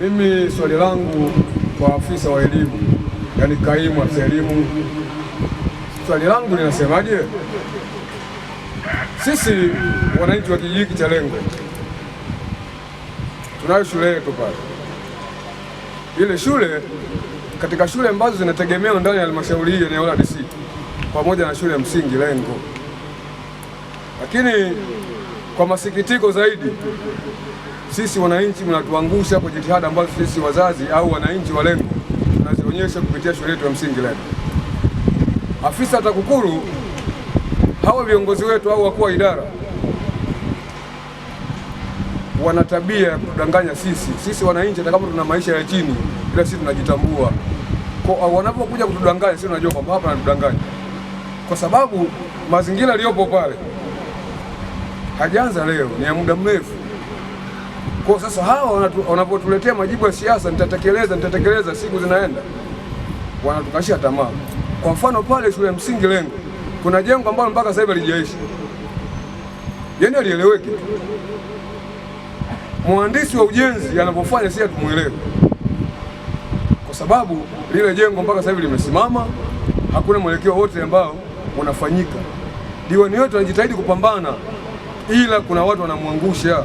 Mimi swali langu kwa afisa wa elimu, yaani kaimu afisa elimu, swali langu linasemaje? Sisi wananchi wa kijiji cha Lengo tunayo shule yetu pale. Ile shule katika shule ambazo zinategemewa ndani ya halmashauri hii eneo la DC pamoja na shule ya msingi Lengo. Lakini kwa masikitiko zaidi, sisi wananchi mnatuangusha kwa jitihada ambazo sisi wazazi au wananchi wa Lengo tunazionyesha kupitia shule yetu ya msingi Lengo. Afisa TAKUKURU, hawa viongozi wetu au wakuu wa idara wana tabia ya kudanganya sisi wananchi, hata kama tuna maisha ya chini, ila sisi tunajitambua. Kwa wanapokuja kutudanganya, sisi tunajua kwamba hapa anatudanganya, kwa sababu mazingira yaliyopo pale hajaanza leo, ni ya muda mrefu. Kwa sasa hawa wanapotuletea majibu ya siasa, nitatekeleza, siku zinaenda, wanatukashia tamaa. Kwa mfano pale shule ya msingi Lengo kuna jengo ambalo mpaka sasa hivi halijaisha, yaani alieleweki. Mhandisi wa ujenzi anapofanya si atumuelewe, kwa sababu lile jengo mpaka sasa hivi limesimama, hakuna mwelekeo wote ambao unafanyika. Diwani wetu anajitahidi kupambana, ila kuna watu wanamwangusha.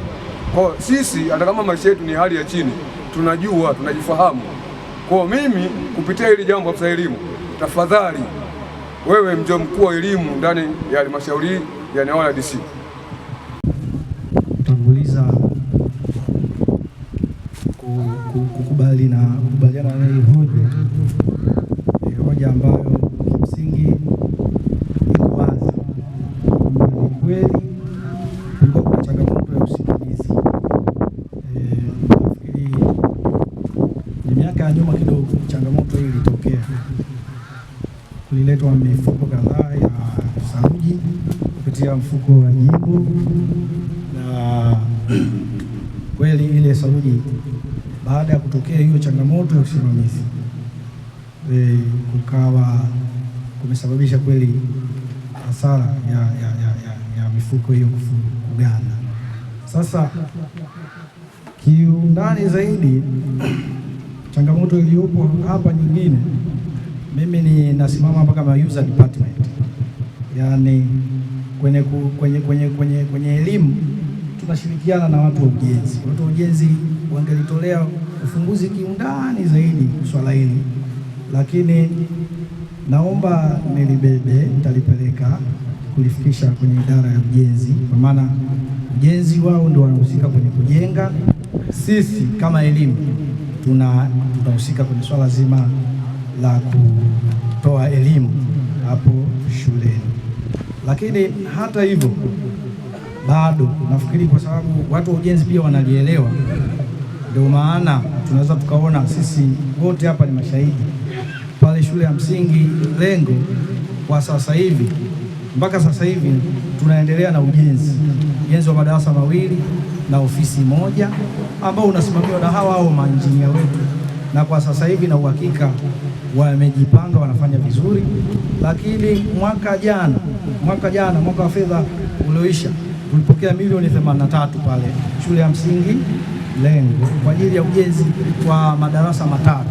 Kwa sisi hata kama maisha yetu ni hali ya chini, tunajua, tunajifahamu. Kwa mimi kupitia hili jambo, afisa elimu, tafadhali wewe mjumbe mkuu wa elimu ndani ya halmashauri ya eneo la DC, kutanguliza kukubaliana na hii hoja ambayo kimsingi iko wazi kwamba ni kweli kulikuwa kuna changamoto ya usimamizi. Nafikiri ni miaka ya nyuma kidogo changamoto hii ilitokea, kuliletwa mifuko kadhaa ya saruji kupitia mfuko wa jimbo, na kweli ile saruji baada ya kutokea hiyo changamoto ya usimamizi kukawa kumesababisha kweli hasara ya mifuko hiyo kuganda. Sasa kiundani zaidi, changamoto iliyopo hapa nyingine, mimi ni nasimama hapa kama user department, yaani kwenye elimu tunashirikiana na watu wa ujenzi. Watu wa ujenzi wangelitolea ufunguzi kiundani zaidi swala hili, lakini naomba nilibebe, nitalipeleka kulifikisha kwenye idara ya ujenzi, kwa maana ujenzi wao ndio wanahusika kwenye kujenga. Sisi kama elimu tunahusika kwenye swala zima la kutoa elimu hapo shuleni. Lakini hata hivyo bado nafikiri kwa sababu watu wa ujenzi pia wanalielewa, ndio maana tunaweza tukaona sisi wote hapa ni mashahidi. Pale shule ya msingi Lengo kwa sasa hivi, mpaka sasa hivi tunaendelea na ujenzi wa madarasa mawili na ofisi moja ambao unasimamiwa na hao maengineer wetu, na kwa sasa hivi na uhakika wamejipanga, wanafanya vizuri. Lakini mwaka wa fedha ulioisha tulipokea milioni 83 pale shule ya msingi Lengo kwa ajili ya ujenzi wa madarasa matatu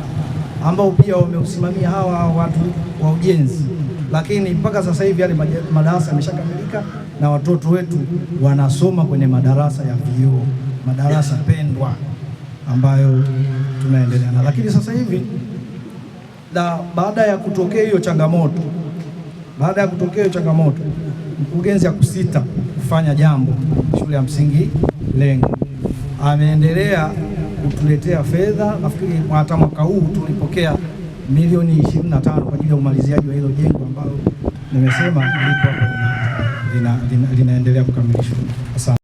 ambao pia wameusimamia hawa watu wa ujenzi. Lakini mpaka sasa hivi yale madarasa yameshakamilika na watoto wetu wanasoma kwenye madarasa ya vioo, madarasa pendwa ambayo tunaendelea na. Lakini sasa hivi baada ya kutokea hiyo changamoto, mkurugenzi akusita kufanya jambo shule ya msingi Lengo, ameendelea kutuletea fedha. Nafikiri hata mwaka huu tulipokea milioni 25 kwa ajili ya umaliziaji wa hilo jengo ambalo nimesema linaendelea kukamilishwa. Asante.